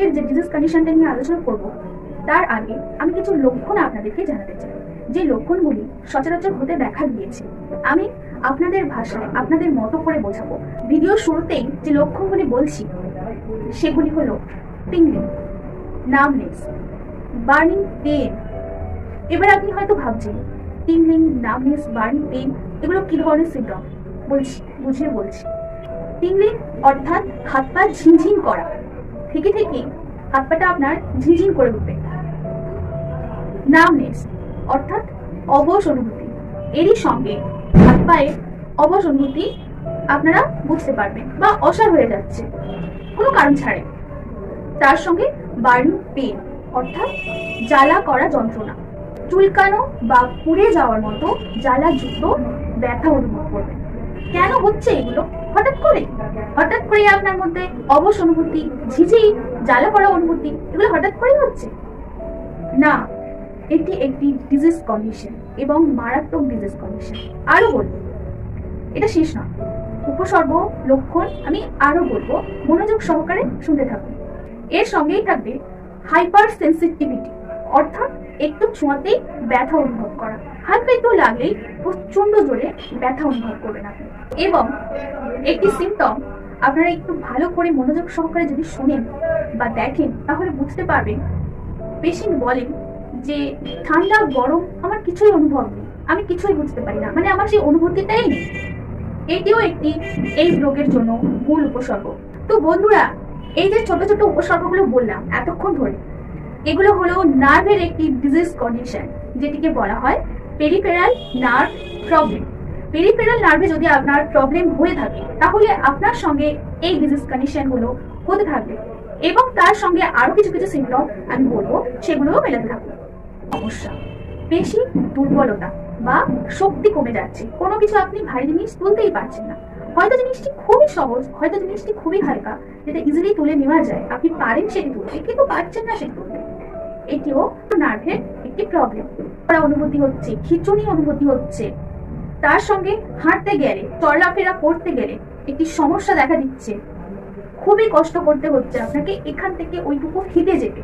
এর যে ডিজিজ কন্ডিশনটা নিয়ে আলোচনা করব তার আগে আমি কিছু লক্ষণ আপনাদেরকে জানাতে চাই, যে লক্ষণগুলি সচরাচর হতে দেখা গিয়েছে। আমি আপনাদের ভাষায় আপনাদের মতো করে বোঝাবো। ভিডিও শুরুতেই যে লক্ষণগুলি বলছি সেগুলি হলো টিংলিং, নামনেস, বার্নিং পেন। এবার আপনি হয়তো ভাবছেন টিংলিং, নামনেস, বার্নিং পেন এগুলো কি ধরনের সিমটম। বুঝিয়ে বলছি। টিংলিং অর্থাৎ হাত পা ঝিনঝিন করা, থেকে থেকে হাত পাটা আপনার ঝিনঝিন করে উঠবে। নামনেস অর্থাৎ অবশ অনুভূতি, এরই সঙ্গে হাত পায়ে অবশ অনুভূতি আপনারা বুঝতে পারবেন বা অসাড় হয়ে যাচ্ছে কোনো কারণ ছাড়াই। তার সঙ্গে বার্নিং পেন অর্থাৎ জ্বালা করা যন্ত্রণা, চুলকানো বা পুড়ে যাওয়ার মতো জ্বালাযুক্ত ব্যথা অনুভব করবেন। কেন হচ্ছে এগুলো? হঠাৎ করে আপনার মধ্যে অবশ অনুভূতি, ঝিঝি, জ্বালা করা অনুভূতি এগুলো হঠাৎ করেই হচ্ছে না। এটি একটি ডিজিজ কন্ডিশন এবং মারাত্মক ডিজিজ কন্ডিশন। আরো বলবো, এটা শেষ নয়, উপসর্গ, লক্ষণ আমি আরো বলবো, মনোযোগ সহকারে শুনতে থাকুন। এর সঙ্গেই থাকবে হাইপার সেন্সিটিভিটি অর্থাৎ একটু ছোঁয়াতেই ব্যথা অনুভব করা, হালকা একটু লাগলেই প্রচন্ড জোরে ব্যথা অনুভব করবেন আপনি। এবং একটি সিমটম আপনারা একটু ভালো করে মনোযোগ সহকারে যদি শুনেন বা দেখেন তাহলে বুঝতে পারবেন। পেশেন্ট বলেন যে ঠান্ডা গরম আমার কিছুই অনুভব নেই, আমি কিছুই বুঝতে পারি না, মানে আমার সেই অনুভূতিটাই নেই। এটিও একটি এই রোগের জন্য মূল উপসর্গ। তো বন্ধুরা, এই যে ছোট ছোট উপসর্গগুলো বললাম এতক্ষণ ধরে, এগুলো হলো নার্ভের একটি ডিজিজ কন্ডিশন, যেটিকে বলা হয় পেরিফেরাল নার্ভ প্রবলেম। পেরিফেরাল নার্ভে যদি আপনার প্রবলেম হয়ে থাকে তাহলে আপনার সঙ্গে এই ডিজিজ কন্ডিশন গুলো হতে থাকবে এবং তার সঙ্গে আরো কিছু কিছু সিমটম আমি বলবো, সেগুলোও মেলাতে থাকবে। সমস্যা, পেশি দুর্বলতা বা শক্তি কমে যাচ্ছে, কোনো কিছু আপনি ভারী জিনিস তুলতেই পারছেন না। হয়তো জিনিসটি খুবই সহজ, হয়তো জিনিসটি খুবই হালকা, যেটা ইজিলি তুলে নেওয়া যায়, আপনি পারেন সেটি তুলতে কিন্তু পারছেন না সেটি তুলতে। এটিও নার্ভের একটি প্রবলেম। অনুভূতি হচ্ছে, খিঁচুনি অনুভূতি হচ্ছে, তার সঙ্গে হাঁটতে গেলে, চলাফেরা করতে গেলে একটি সমস্যা দেখা দিচ্ছে, খুবই কষ্ট করতে হচ্ছে আপনাকে এখান থেকে ওইটুকু হেঁটে যেতে।